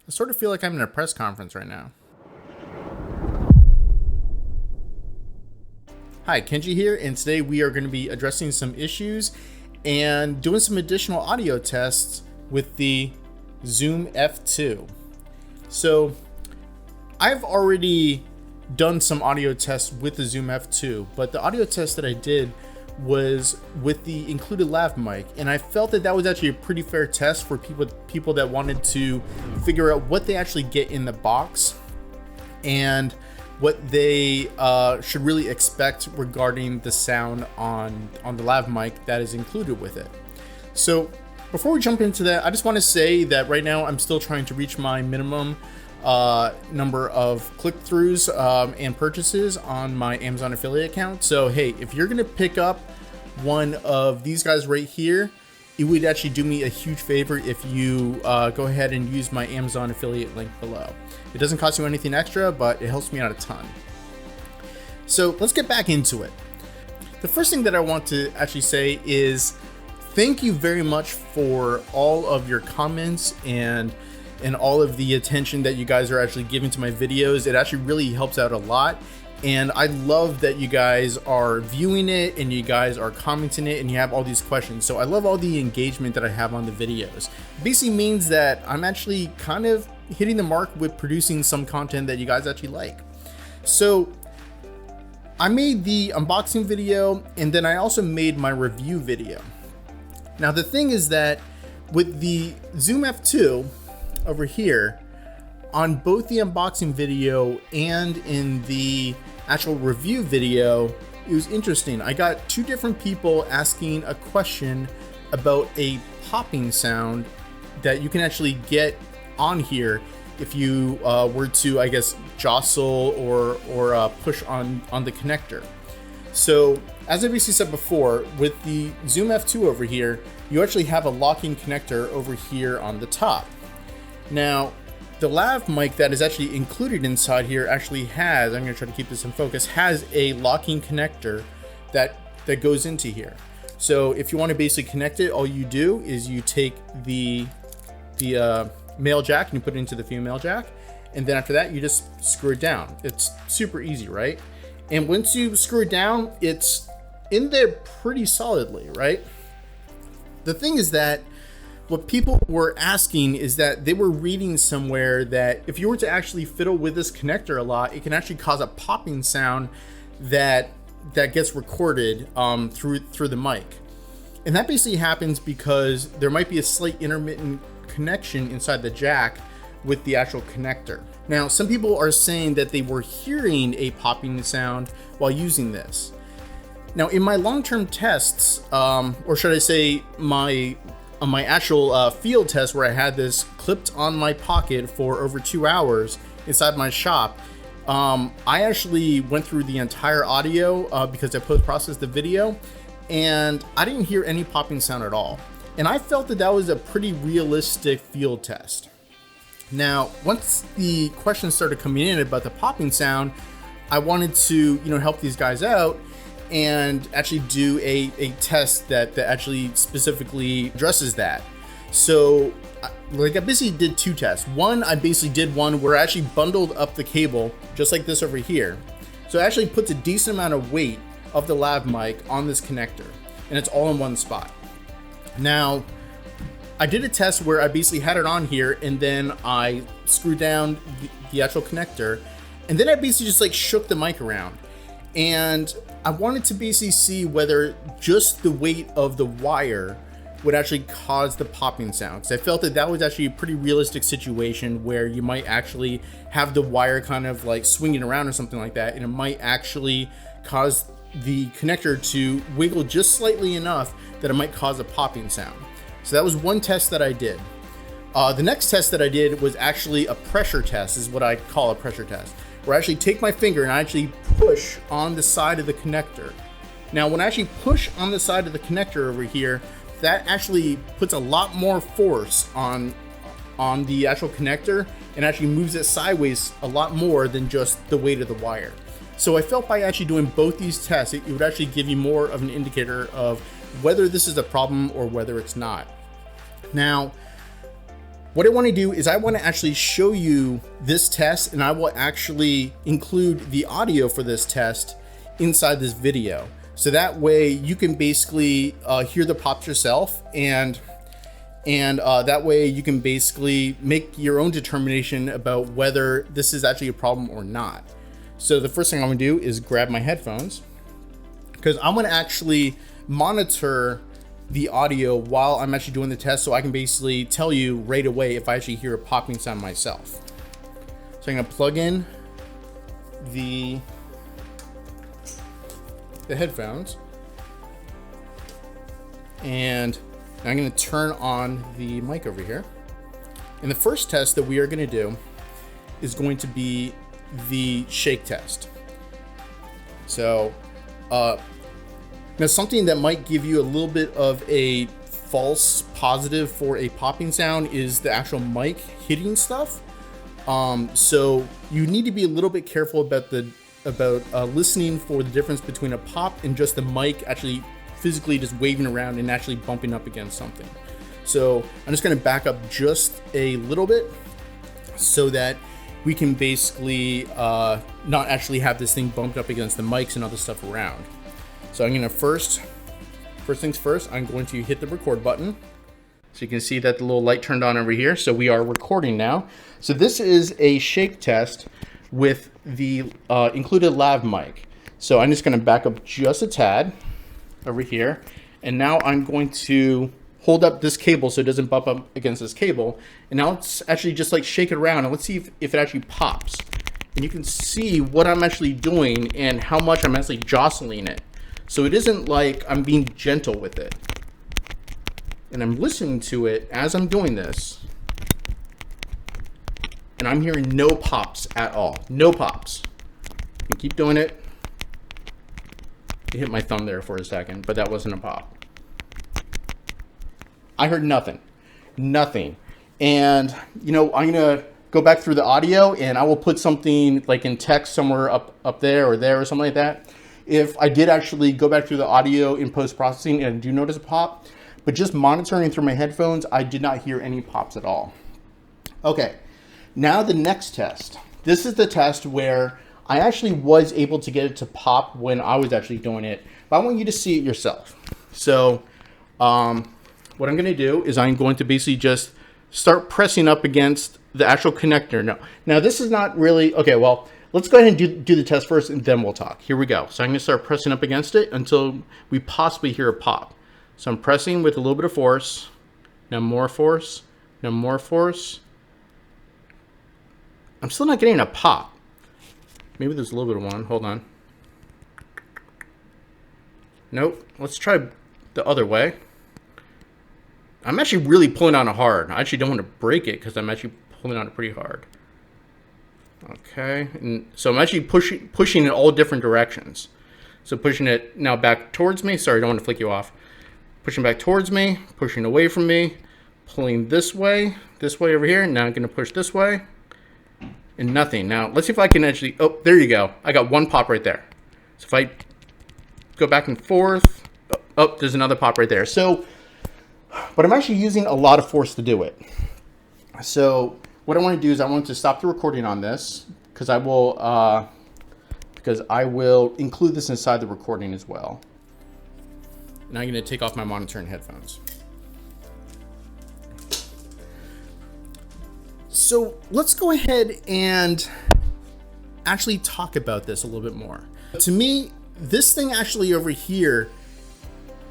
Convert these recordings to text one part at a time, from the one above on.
I sort of feel like I'm in a press conference right now. Hi, Kenji here, and today we are going to be addressing some issues and doing some additional audio tests with the Zoom F2. So, I've already done some audio tests with the Zoom F2, but the audio test that I did was with the included lav mic, and I felt that that was actually a pretty fair test for people that wanted to figure out what they actually get in the box and what they should really expect regarding the sound on the lav mic that is included with it. So before we jump into that, I just want to say that right now I'm still trying to reach my minimum number of click-throughs and purchases on my Amazon affiliate account. So hey, if you're gonna pick up one of these guys right here, it would actually do me a huge favor if you go ahead and use my Amazon affiliate link below. It doesn't cost you anything extra, but it helps me out a ton. So let's get back into it. The first thing that I want to actually say is thank you very much for all of your comments and all of the attention that you guys are actually giving to my videos. It actually really helps out a lot. And I love that you guys are viewing it and you guys are commenting it and you have all these questions. So I love all the engagement that I have on the videos. It basically means that I'm actually kind of hitting the mark with producing some content that you guys actually like. So I made the unboxing video and then I also made my review video. Now the thing is that with the Zoom F2 over here, on both the unboxing video and in the actual review video, it was interesting. I got two different people asking a question about a popping sound that you can actually get on here if you were to, I guess, jostle or push on the connector. So as I basically said before, with the Zoom F2 over here, you actually have a locking connector over here on the top. Now, the lav mic that is actually included inside here actually has, I'm going to try to keep this in focus, has a locking connector that goes into here. So if you want to basically connect it, all you do is you take the male jack and you put it into the female jack. And then after that, you just screw it down. It's super easy, right? And once you screw it down, it's in there pretty solidly, right? The thing is that what people were asking is that they were reading somewhere that if you were to actually fiddle with this connector a lot, it can actually cause a popping sound that gets recorded through the mic. And that basically happens because there might be a slight intermittent connection inside the jack with the actual connector. Now, some people are saying that they were hearing a popping sound while using this. Now, in my long-term tests, or should I say on my actual field test where I had this clipped on my pocket for over 2 hours inside my shop, I actually went through the entire audio because I post-processed the video, and I didn't hear any popping sound at all. And I felt that that was a pretty realistic field test. Now, once the questions started coming in about the popping sound, I wanted to, help these guys out and actually do a test that actually specifically addresses that. So I basically did two tests. One, I basically did one where I actually bundled up the cable just like this over here. So it actually puts a decent amount of weight of the lav mic on this connector, and it's all in one spot. Now, I did a test where I basically had it on here and then I screwed down the actual connector, and then I basically just shook the mic around. And I wanted to basically see whether just the weight of the wire would actually cause the popping sound. Because I felt that that was actually a pretty realistic situation where you might actually have the wire kind of swinging around or something like that, and it might actually cause the connector to wiggle just slightly enough that it might cause a popping sound. So that was one test that I did. The next test that I did was actually a pressure test, is what I call a pressure test, where I actually take my finger and I actually push on the side of the connector. Now, when I actually push on the side of the connector over here, that actually puts a lot more force on the actual connector and actually moves it sideways a lot more than just the weight of the wire. So I felt by actually doing both these tests, it would actually give you more of an indicator of whether this is a problem or whether it's not. Now, what I want to do is I want to actually show you this test, and I will actually include the audio for this test inside this video. So that way you can basically hear the pops yourself, and that way you can basically make your own determination about whether this is actually a problem or not. So the first thing I'm gonna do is grab my headphones, because I'm gonna actually monitor the audio while I'm actually doing the test, so I can basically tell you right away if I actually hear a popping sound myself. So I'm gonna plug in the headphones, and I'm going to turn on the mic over here. And the first test that we are going to do is going to be the shake test. So now something that might give you a little bit of a false positive for a popping sound is the actual mic hitting stuff. So you need to be a little bit careful about listening for the difference between a pop and just the mic actually physically just waving around and actually bumping up against something. So I'm just going to back up just a little bit so that we can basically not actually have this thing bumped up against the mics and other stuff around. So I'm going to first things first, I'm going to hit the record button. So you can see that the little light turned on over here. So we are recording now. So this is a shake test with the included lav mic. So I'm just going to back up just a tad over here, and now I'm going to hold up this cable so it doesn't bump up against this cable, and now let's actually just like shake it around and let's see if it actually pops. And you can see what I'm actually doing and how much I'm actually jostling it. So it isn't like I'm being gentle with it, and I'm listening to it as I'm doing this, and I'm hearing no pops at all. No pops. And keep doing it. I hit my thumb there for a second, but that wasn't a pop. I heard nothing. Nothing. And, you know, I'm going to go back through the audio, and I will put something like in text somewhere up there or something like that. If I did actually go back through the audio in post-processing and I do notice a pop, but just monitoring through my headphones, I did not hear any pops at all. Okay. Now the next test. This is the test where I actually was able to get it to pop when I was actually doing it, but I want you to see it yourself. So what I'm going to do is I'm going to basically just start pressing up against the actual connector. Now this is not really, okay, well, let's go ahead and do the test first and then we'll talk. Here we go. So I'm going to start pressing up against it until we possibly hear a pop. So I'm pressing with a little bit of force. Now more force. Now more force. I'm still not getting a pop. Maybe there's a little bit of one. Hold on. Nope. Let's try the other way. I'm actually really pulling on it hard. I actually don't want to break it because I'm actually pulling on it pretty hard. Okay. And so I'm actually pushing in all different directions. So pushing it now back towards me. Sorry, I don't want to flick you off. Pushing back towards me. Pushing away from me. Pulling this way over here. Now I'm going to push this way. And nothing. Now, let's see if I can actually... Oh, there you go. I got one pop right there. So if I go back and forth... Oh, there's another pop right there. So, but I'm actually using a lot of force to do it. So what I want to do is I want to stop the recording on this because I will include this inside the recording as well. And I'm going to take off my monitor and headphones. So let's go ahead and actually talk about this a little bit more. To me, this thing actually over here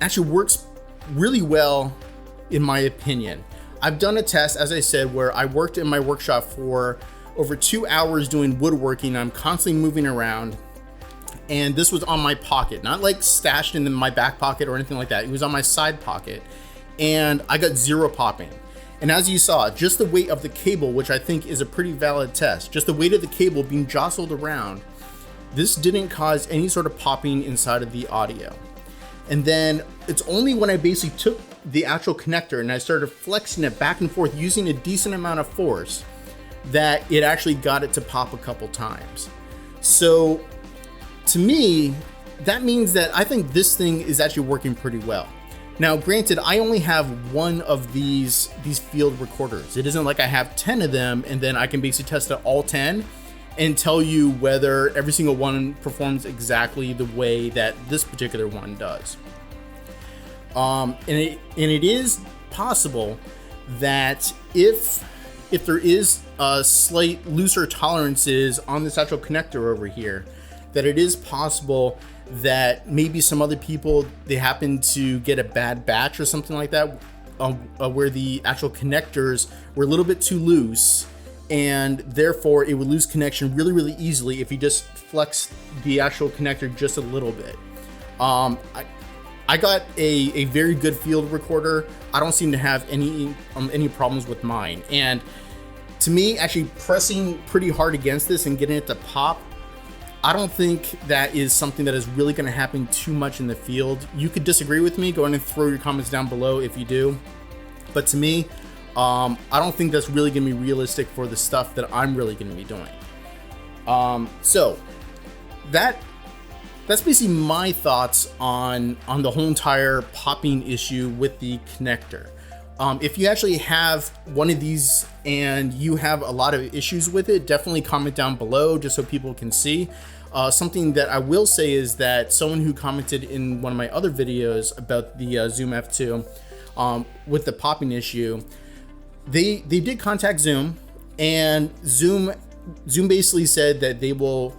actually works really well, in my opinion. I've done a test, as I said, where I worked in my workshop for over 2 hours doing woodworking. I'm constantly moving around, and this was on my pocket, not like stashed in my back pocket or anything like that. It was on my side pocket, and I got zero popping. And as you saw, just the weight of the cable, which I think is a pretty valid test, just the weight of the cable being jostled around, this didn't cause any sort of popping inside of the audio. And then it's only when I basically took the actual connector and I started flexing it back and forth using a decent amount of force that it actually got it to pop a couple times. So to me, that means that I think this thing is actually working pretty well. Now, granted, I only have one of these field recorders. It isn't like I have 10 of them and then I can basically test out all 10 and tell you whether every single one performs exactly the way that this particular one does. And it is possible that if there is a slight looser tolerances on this actual connector over here, that it is possible that maybe some other people, they happen to get a bad batch or something like that, where the actual connectors were a little bit too loose, and therefore it would lose connection really, really easily if you just flex the actual connector just a little bit. I got a very good field recorder. I don't seem to have any problems with mine. And to me, actually pressing pretty hard against this and getting it to pop, I don't think that is something that is really going to happen too much in the field. You could disagree with me. Go ahead and throw your comments down below if you do. But to me, I don't think that's really going to be realistic for the stuff that I'm really going to be doing. So that's basically my thoughts on the whole entire popping issue with the connector. If you actually have one of these and you have a lot of issues with it, definitely comment down below just so people can see. Something that I will say is that someone who commented in one of my other videos about the Zoom F2 with the popping issue, they did contact Zoom, and Zoom basically said that they will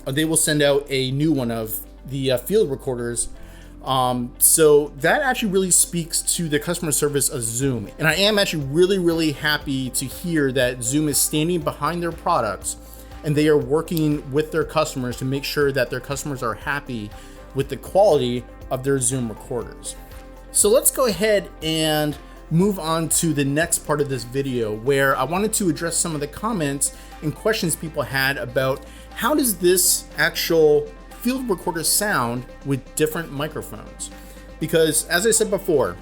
they will send out a new one of the field recorders. So that actually really speaks to the customer service of Zoom. And I am actually really, really happy to hear that Zoom is standing behind their products and they are working with their customers to make sure that their customers are happy with the quality of their Zoom recorders. So let's go ahead and move on to the next part of this video, where I wanted to address some of the comments and questions people had about how does this actual field recorder sound with different microphones. Because as I said before,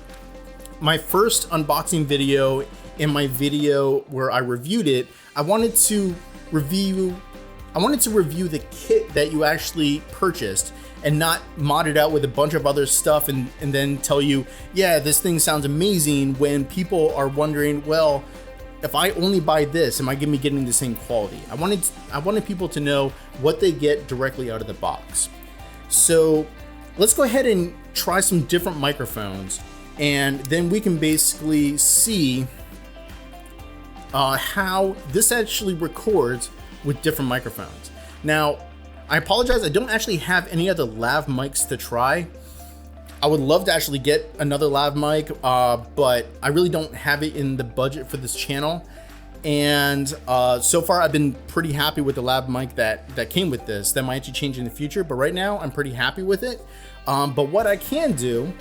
my first unboxing video and my video where I reviewed it, I wanted to review the kit that you actually purchased and not mod it out with a bunch of other stuff and then tell you, yeah, this thing sounds amazing, when people are wondering, well, if I only buy this, am I gonna be getting the same quality? I wanted people to know what they get directly out of the box. So let's go ahead and try some different microphones, and then we can basically see how this actually records with different microphones. Now, I apologize, I don't actually have any other lav mics to try. I would love to actually get another lav mic, but I really don't have it in the budget for this channel. And so far I've been pretty happy with the lav mic that came with this. That might actually change in the future, but right now I'm pretty happy with it. But what I can do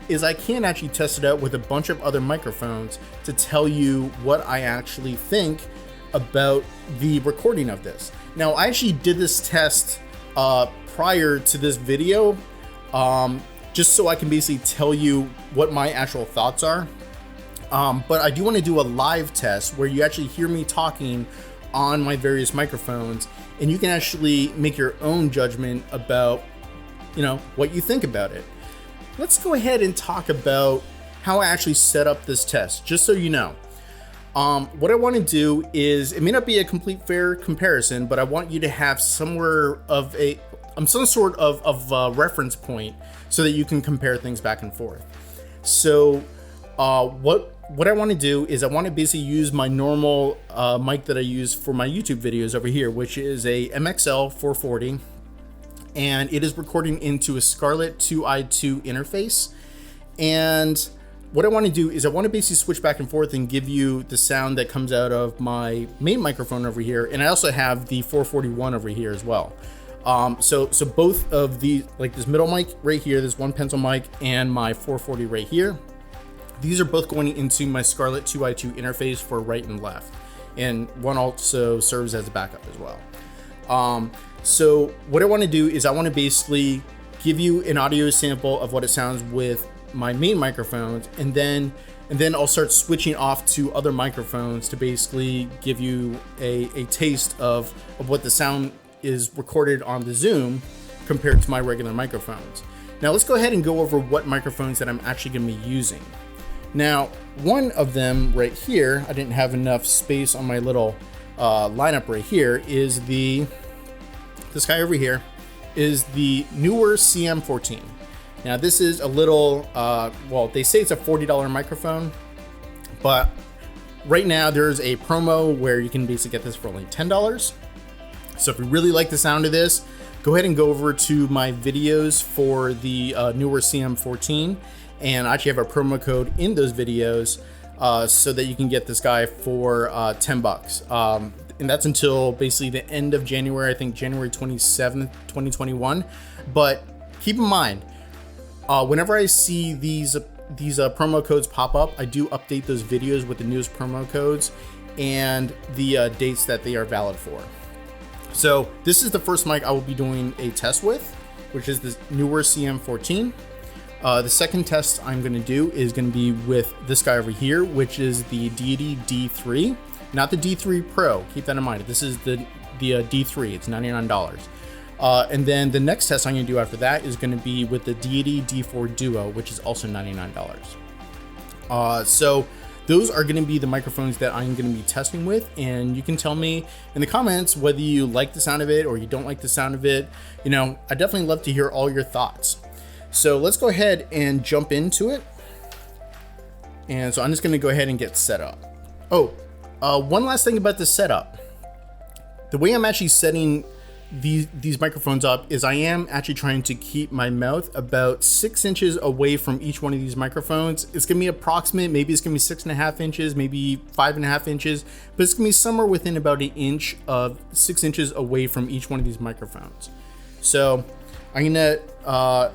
is I can actually test it out with a bunch of other microphones to tell you what I actually think about the recording of this. Now, I actually did this test prior to this video, just so I can basically tell you what my actual thoughts are. But I do want to do a live test where you actually hear me talking on my various microphones, and you can actually make your own judgment about, what you think about it. Let's go ahead and talk about how I actually set up this test, just so you know. What I want to do is, it may not be a complete fair comparison, but I want you to have some sort of reference point so that you can compare things back and forth. So what I want to do is I want to basically use my normal mic that I use for my YouTube videos over here, which is a MXL 440, and it is recording into a Scarlett 2i2 interface. And what I want to do is I want to basically switch back and forth and give you the sound that comes out of my main microphone over here, and I also have the 441 over here as well. So both of these, like this middle mic right here, this one pencil mic, and my 440 right here, these are both going into my Scarlett 2i2 interface for right and left, and one also serves as a backup as well. So what I want to do is I want to basically give you an audio sample of what it sounds with my main microphones, and then I'll start switching off to other microphones to basically give you a taste of what the sound is recorded on the Zoom compared to my regular microphones. Now let's go ahead and go over what microphones that I'm actually going to be using. Now, one of them right here, I didn't have enough space on my little lineup right here, is this guy over here, is the newer CM14. Now this is a little, well, they say it's a $40 microphone, but right now there's a promo where you can basically get this for only $10. So if you really like the sound of this, go ahead and go over to my videos for the newer CM14, and I actually have a promo code in those videos so that you can get this guy for $10. And that's until basically the end of January, I think January 27th, 2021. But keep in mind, whenever I see these promo codes pop up, I do update those videos with the newest promo codes and the dates that they are valid for. So this is the first mic I will be doing a test with, which is the newer CM14. The second test I'm going to do is going to be with this guy over here, which is the Deity D3, not the D3 Pro. Keep that in mind. This is the D3. It's $99. And then the next test I'm going to do after that is going to be with the Deity D4 Duo, which is also $99. So those are going to be the microphones that I'm going to be testing with, and you can tell me in the comments whether you like the sound of it or you don't like the sound of it. You know, I definitely love to hear all your thoughts. So let's go ahead and jump into it. And so I'm just going to go ahead and get set up. Oh, one last thing about the setup. The way I'm actually setting these microphones up is I am actually trying to keep my mouth about 6 inches away from each one of these microphones. It's gonna be approximate, maybe it's gonna be 6.5 inches, maybe 5.5 inches, but it's gonna be somewhere within about 1 inch of 6 inches away from each one of these microphones. So I'm gonna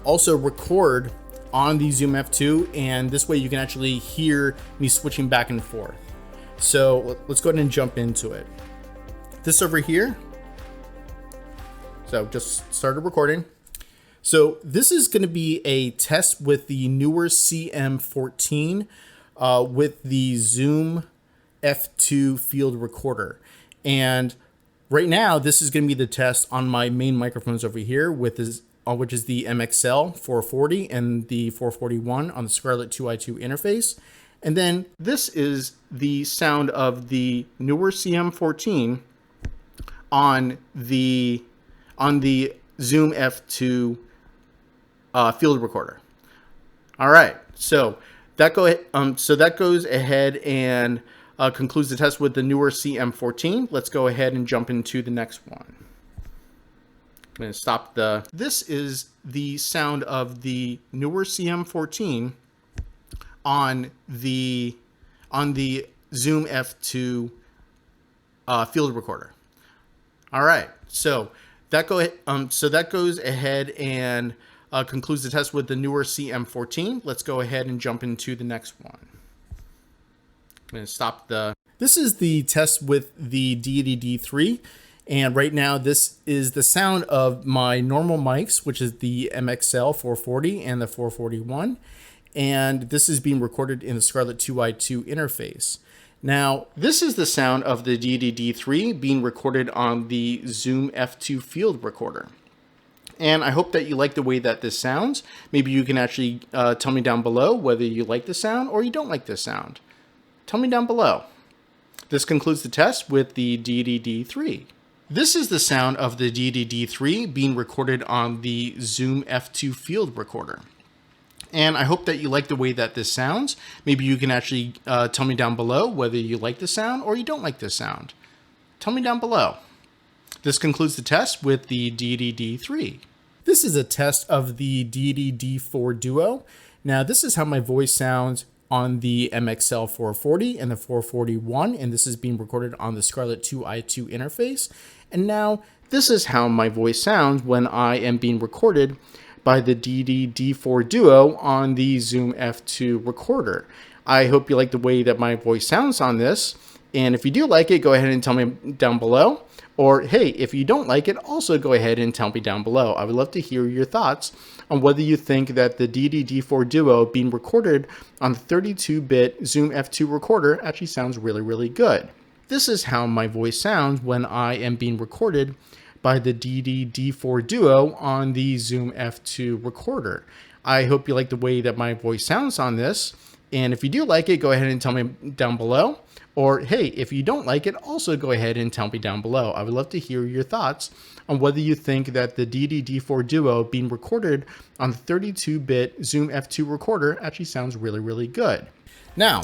also record on the Zoom F2, and this way you can actually hear me switching back and forth. So let's go ahead and jump into it. This over here, so just started recording. So this is going to be a test with the newer CM14 with the Zoom F2 field recorder. And right now, this is going to be the test on my main microphones over here, with this, which is the MXL 440 and the 441 on the Scarlett 2i2 interface. And then this is the sound of the newer CM14 on the Zoom F2 field recorder. All right, so that goes ahead and concludes the test with the newer CM14. Let's go ahead and jump into the next one. I'm going to stop the. This is the sound of the newer CM14 on the Zoom F2 field recorder. All right, so that goes ahead and concludes the test with the newer CM14. Let's go ahead and jump into the next one. I'm going to stop the. This is the test with the Deity D3. And right now, this is the sound of my normal mics, which is the MXL 440 and the 441. And this is being recorded in the Scarlett 2i2 interface. Now, this is the sound of the Deity D3 being recorded on the Zoom F2 field recorder. And I hope that you like the way that this sounds. Maybe you can actually tell me down below whether you like the sound or you don't like the sound. Tell me down below. This concludes the test with the Deity D3. This is the sound of the Deity D3 being recorded on the Zoom F2 field recorder. And I hope that you like the way that this sounds. Maybe you can actually tell me down below whether you like the sound or you don't like the sound. Tell me down below. This concludes the test with the Deity D3. This is a test of the Deity D4 Duo. Now, this is how my voice sounds on the MXL 440 and the 441, and this is being recorded on the Scarlett 2i2 interface. And now, this is how my voice sounds when I am being recorded by the Deity D4 Duo on the Zoom F2 recorder. I hope you like the way that my voice sounds on this, and if you do like it, go ahead and tell me down below. Or hey, if you don't like it, also go ahead and tell me down below. I would love to hear your thoughts on whether you think that the Deity D4 Duo being recorded on the 32-bit Zoom F2 recorder actually sounds really, really good. This is how my voice sounds when I am being recorded by the DD-D4 Duo on the Zoom F2 recorder. I hope you like the way that my voice sounds on this. And if you do like it, go ahead and tell me down below. Or hey, if you don't like it, also go ahead and tell me down below. I would love to hear your thoughts on whether you think that the DD-D4 Duo being recorded on the 32-bit Zoom F2 recorder actually sounds really, really good. Now,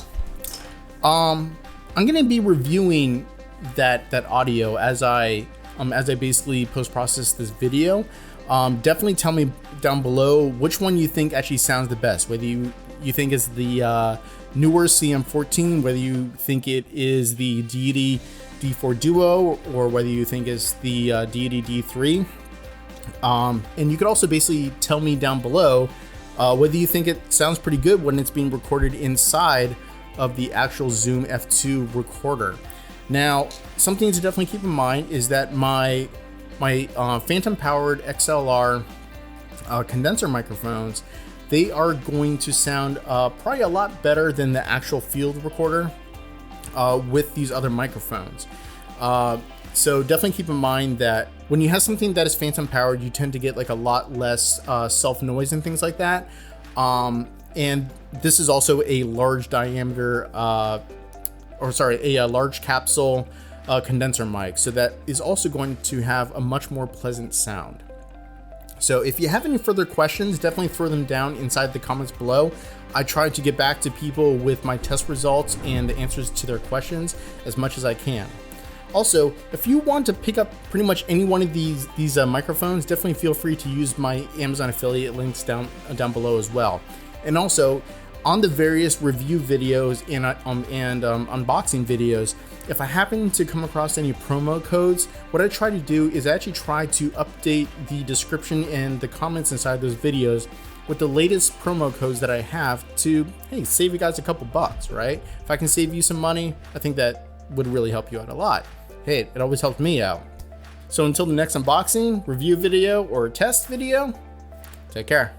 I'm going to be reviewing that audio as I basically post-process this video. Definitely tell me down below which one you think actually sounds the best, whether you think it's the newer CM14, whether you think it is the DD-D4 Duo, or whether you think it's the DD-D3. And you could also basically tell me down below whether you think it sounds pretty good when it's being recorded inside of the actual Zoom F2 recorder. Now, something to definitely keep in mind is that my phantom powered XLR condenser microphones, they are going to sound probably a lot better than the actual field recorder with these other microphones. So definitely keep in mind that when you have something that is phantom powered, you tend to get like a lot less self noise and things like that. And this is also a large diameter, a large capsule condenser mic. So that is also going to have a much more pleasant sound. So if you have any further questions, definitely throw them down inside the comments below. I try to get back to people with my test results and the answers to their questions as much as I can. Also, if you want to pick up pretty much any one of these microphones, definitely feel free to use my Amazon affiliate links down below as well. And also, on the various review videos and unboxing videos, if I happen to come across any promo codes, what I try to do is I actually try to update the description and the comments inside those videos with the latest promo codes that I have to, hey, save you guys a couple bucks, right? If I can save you some money, I think that would really help you out a lot. Hey, it always helps me out. So until the next unboxing, review video, or test video, take care.